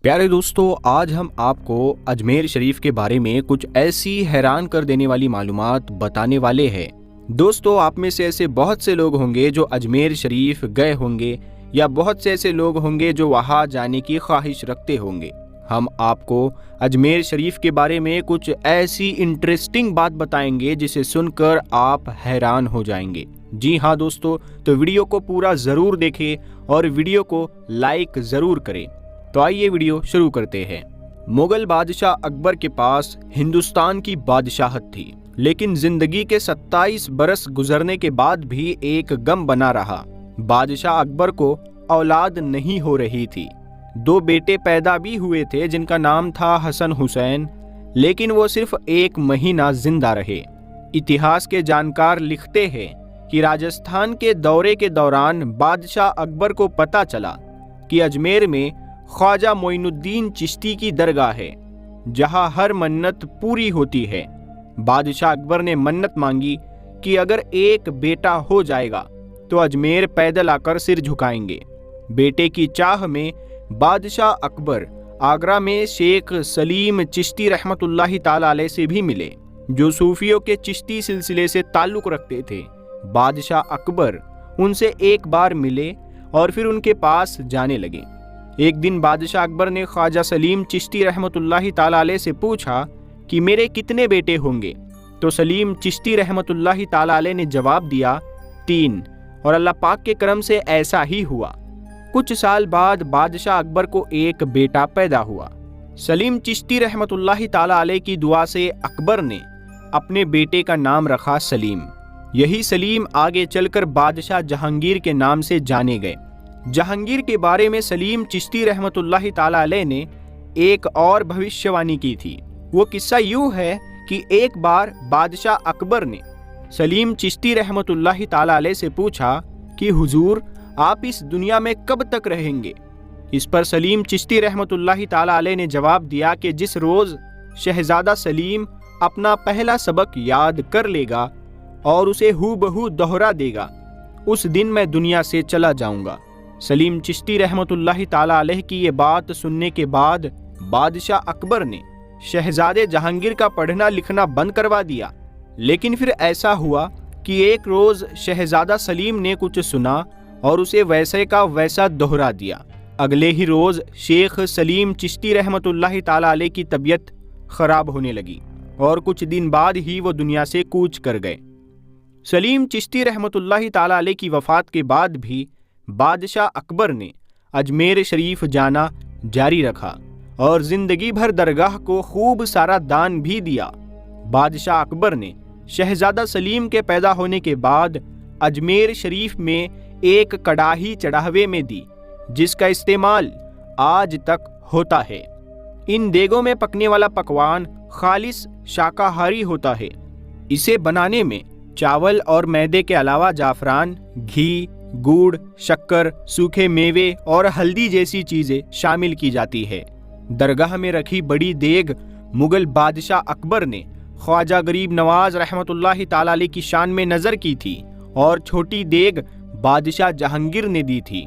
پیارے دوستو، آج ہم آپ کو اجمیر شریف کے بارے میں کچھ ایسی حیران کر دینے والی معلومات بتانے والے ہیں۔ دوستو، آپ میں سے ایسے بہت سے لوگ ہوں گے جو اجمیر شریف گئے ہوں گے، یا بہت سے ایسے لوگ ہوں گے جو وہاں جانے کی خواہش رکھتے ہوں گے۔ ہم آپ کو اجمیر شریف کے بارے میں کچھ ایسی انٹرسٹنگ بات بتائیں گے جسے سن کر آپ حیران ہو جائیں گے۔ جی ہاں دوستو، تو ویڈیو کو پورا ضرور دیکھیں اور ویڈیو کو لائک ضرور کریں۔ تو آئیے ویڈیو شروع کرتے ہیں۔ مغل بادشاہ اکبر کے پاس ہندوستان کی بادشاہت تھی، لیکن زندگی کے 27 برس گزرنے کے بعد بھی ایک غم بنا رہا۔ بادشاہ اکبر کو اولاد نہیں ہو رہی تھی۔ 2 بیٹے پیدا بھی ہوئے تھے جن کا نام تھا حسن حسین، لیکن وہ صرف 1 مہینہ زندہ رہے۔ اتہاس کے جانکار لکھتے ہیں کہ راجستھان کے دورے کے دوران بادشاہ اکبر کو پتہ چلا کہ اجمیر میں خواجہ معین الدین چشتی کی درگاہ ہے، جہاں ہر منت پوری ہوتی ہے۔ بادشاہ اکبر نے منت مانگی کہ اگر ایک بیٹا ہو جائے گا تو اجمیر پیدل آ کر سر جھکائیں گے۔ بیٹے کی چاہ میں بادشاہ اکبر آگرہ میں شیخ سلیم چشتی رحمت اللہ تعالی علیہ سے بھی ملے، جو صوفیوں کے چشتی سلسلے سے تعلق رکھتے تھے۔ بادشاہ اکبر ان سے ایک بار ملے اور پھر ان کے پاس جانے لگے۔ ایک دن بادشاہ اکبر نے خواجہ سلیم چشتی رحمت اللہ تعالی علیہ سے پوچھا کہ میرے کتنے بیٹے ہوں گے؟ تو سلیم چشتی رحمت اللہ تعالی علیہ نے جواب دیا 3، اور اللہ پاک کے کرم سے ایسا ہی ہوا۔ کچھ سال بعد بادشاہ اکبر کو ایک بیٹا پیدا ہوا۔ سلیم چشتی رحمت اللہ تعالی علیہ کی دعا سے اکبر نے اپنے بیٹے کا نام رکھا سلیم۔ یہی سلیم آگے چل کر بادشاہ جہانگیر کے نام سے جانے گئے۔ جہانگیر کے بارے میں سلیم چشتی رحمت اللہ تعالی علیہ نے ایک اور بھوشیوانی کی تھی۔ وہ قصہ یوں ہے کہ ایک بار بادشاہ اکبر نے سلیم چشتی رحمت اللہ تعالی علیہ سے پوچھا کہ حضور، آپ اس دنیا میں کب تک رہیں گے؟ اس پر سلیم چشتی رحمت اللہ تعالی علیہ نے جواب دیا کہ جس روز شہزادہ سلیم اپنا پہلا سبق یاد کر لے گا اور اسے ہو بہو دوہرا دے گا، اس دن میں دنیا سے چلا جاؤں گا۔ سلیم چشتی رحمت اللہ تعالی علیہ کی یہ بات سننے کے بعد بادشاہ اکبر نے شہزادے جہانگیر کا پڑھنا لکھنا بند کروا دیا۔ لیکن پھر ایسا ہوا کہ ایک روز شہزادہ سلیم نے کچھ سنا اور اسے ویسے کا ویسا دوہرا دیا۔ اگلے ہی روز شیخ سلیم چشتی رحمت اللہ تعالی علیہ کی طبیعت خراب ہونے لگی اور کچھ دن بعد ہی وہ دنیا سے کوچ کر گئے۔ سلیم چشتی رحمت اللہ تعالی علیہ کی وفات کے بعد بھی بادشاہ اکبر نے اجمیر شریف جانا جاری رکھا اور زندگی بھر درگاہ کو خوب سارا دان بھی دیا۔ بادشاہ اکبر نے شہزادہ سلیم کے پیدا ہونے کے بعد اجمیر شریف میں ایک کڑاہی چڑھاوے میں دی، جس کا استعمال آج تک ہوتا ہے۔ ان دیگوں میں پکنے والا پکوان خالص شاکاہاری ہوتا ہے۔ اسے بنانے میں چاول اور میدے کے علاوہ جعفران، گھی، گڑ، شکر، سوکھے میوے اور ہلدی جیسی چیزیں شامل کی جاتی ہے۔ درگاہ میں رکھی بڑی دیگ مغل بادشاہ اکبر نے خواجہ غریب نواز رحمت اللہ تعالی علیہ کی شان میں نظر کی تھی، اور چھوٹی دیگ بادشاہ جہانگیر نے دی تھی۔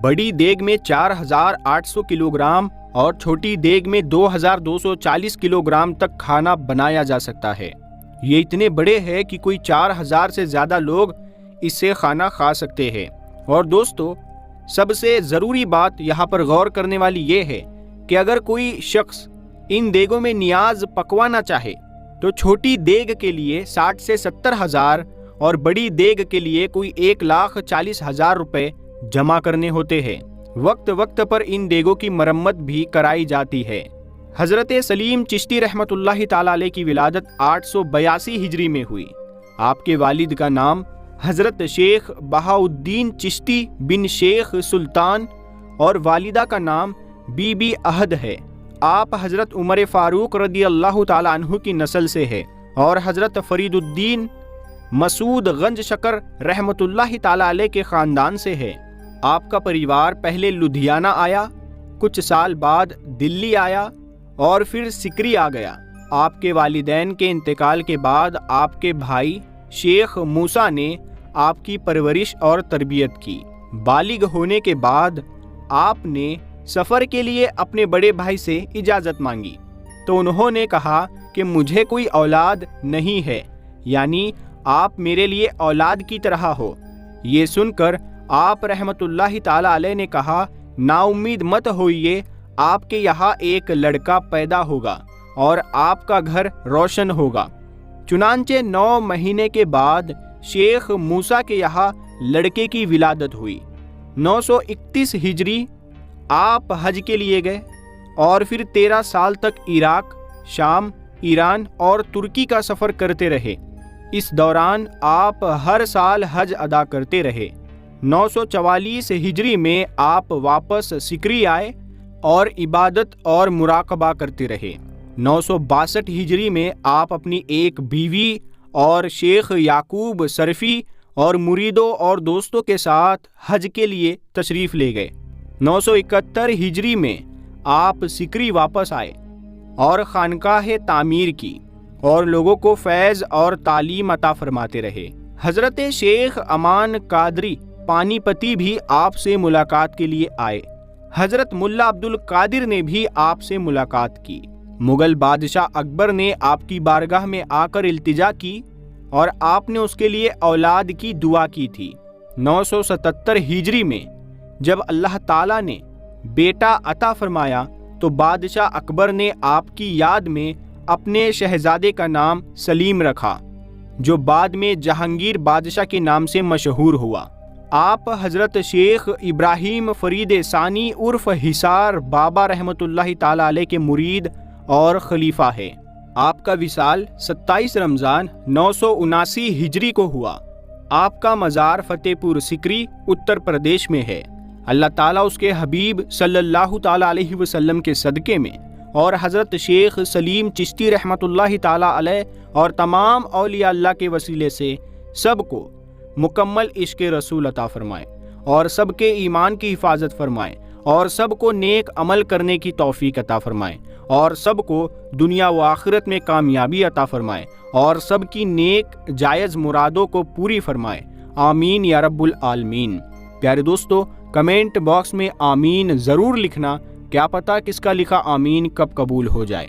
بڑی دیگ میں 4800 کلو گرام اور چھوٹی دیگ میں 2240 کلو گرام تک کھانا بنایا جا سکتا ہے۔ یہ اتنے بڑے ہیں کہ کوئی 4000 سے زیادہ لوگ اس سے کھانا کھا سکتے ہیں۔ اور دوستو، سب سے ضروری بات یہاں پر غور کرنے والی یہ ہے کہ اگر کوئی شخص ان دیگوں میں نیاز پکوانا چاہے تو چھوٹی دیگ کے لیے 60 سے 70 ہزار اور بڑی دیگ کے لیے کوئی 1,40,000 روپے جمع کرنے ہوتے ہیں۔ وقت وقت پر ان دیگوں کی مرمت بھی کرائی جاتی ہے۔ حضرت سلیم چشتی رحمت اللہ تعالی علیہ کی ولادت 882 ہجری میں ہوئی۔ آپ کے والد کا نام حضرت شیخ بہاؤالدین چشتی بن شیخ سلطان اور والدہ کا نام بی بی احد ہے۔ آپ حضرت عمر فاروق رضی اللہ تعالی عنہ کی نسل سے ہے اور حضرت فرید الدین مسعود گنج شکر رحمت اللہ تعالی علیہ کے خاندان سے ہے۔ آپ کا پریوار پہلے لدھیانہ آیا، کچھ سال بعد دلی آیا اور پھر سکری آ گیا۔ آپ کے والدین کے انتقال کے بعد آپ کے بھائی شیخ موسیٰ نے آپ کی پرورش اور تربیت کی۔ بالغ ہونے کے بعد آپ نے سفر کے لیے اپنے بڑے بھائی سے اجازت مانگی تو انہوں نے کہا کہ مجھے کوئی اولاد نہیں ہے، یعنی آپ میرے لیے اولاد کی طرح ہو۔ یہ سن کر آپ رحمت اللہ تعالی علیہ نے کہا، نا امید مت ہوئیے، آپ کے یہاں ایک لڑکا پیدا ہوگا اور آپ کا گھر روشن ہوگا۔ چنانچہ 9 مہینے کے بعد شیخ موسیٰ کے یہاں لڑکے کی ولادت ہوئی۔ 931 ہجری آپ حج کے لیے گئے اور پھر 13 سال تک عراق، شام، ایران اور ترکی کا سفر کرتے رہے۔ اس دوران آپ ہر سال حج ادا کرتے رہے۔ 944 ہجری میں آپ واپس سکری آئے اور عبادت اور مراقبہ کرتے رہے۔ 962 ہجری میں آپ اپنی ایک بیوی اور شیخ یعقوب سرفی اور مریدوں اور دوستوں کے ساتھ حج کے لیے تشریف لے گئے۔ 971 ہجری میں آپ سکری واپس آئے اور خانقاہ تعمیر کی اور لوگوں کو فیض اور تعلیم عطا فرماتے رہے۔ حضرت شیخ امان قادری پانی پتی بھی آپ سے ملاقات کے لیے آئے۔ حضرت ملا عبد القادر نے بھی آپ سے ملاقات کی۔ مغل بادشاہ اکبر نے آپ کی بارگاہ میں آ کر التجا کی اور آپ نے اس کے لیے اولاد کی دعا کی تھی۔ 977 ہجری میں جب اللہ تعالیٰ نے بیٹا عطا فرمایا تو بادشاہ اکبر نے آپ کی یاد میں اپنے شہزادے کا نام سلیم رکھا، جو بعد میں جہانگیر بادشاہ کے نام سے مشہور ہوا۔ آپ حضرت شیخ ابراہیم فرید ثانی عرف حصار بابا رحمۃ اللہ تعالی علیہ کے مرید اور خلیفہ ہے۔ آپ کا وصال 27 رمضان 979 ہجری کو ہوا۔ آپ کا مزار فتح پور سکری اتر پردیش میں ہے۔ اللہ تعالیٰ اس کے حبیب صلی اللہ تعالی علیہ وسلم کے صدقے میں اور حضرت شیخ سلیم چشتی رحمۃ اللہ تعالی علیہ اور تمام اولیاء اللہ کے وسیلے سے سب کو مکمل عشق رسول عطا فرمائے اور سب کے ایمان کی حفاظت فرمائے اور سب کو نیک عمل کرنے کی توفیق عطا فرمائے اور سب کو دنیا و آخرت میں کامیابی عطا فرمائے اور سب کی نیک جائز مرادوں کو پوری فرمائے۔ آمین یا رب العالمین۔ پیارے دوستو، کمنٹ باکس میں آمین ضرور لکھنا، کیا پتہ کس کا لکھا آمین کب قبول ہو جائے۔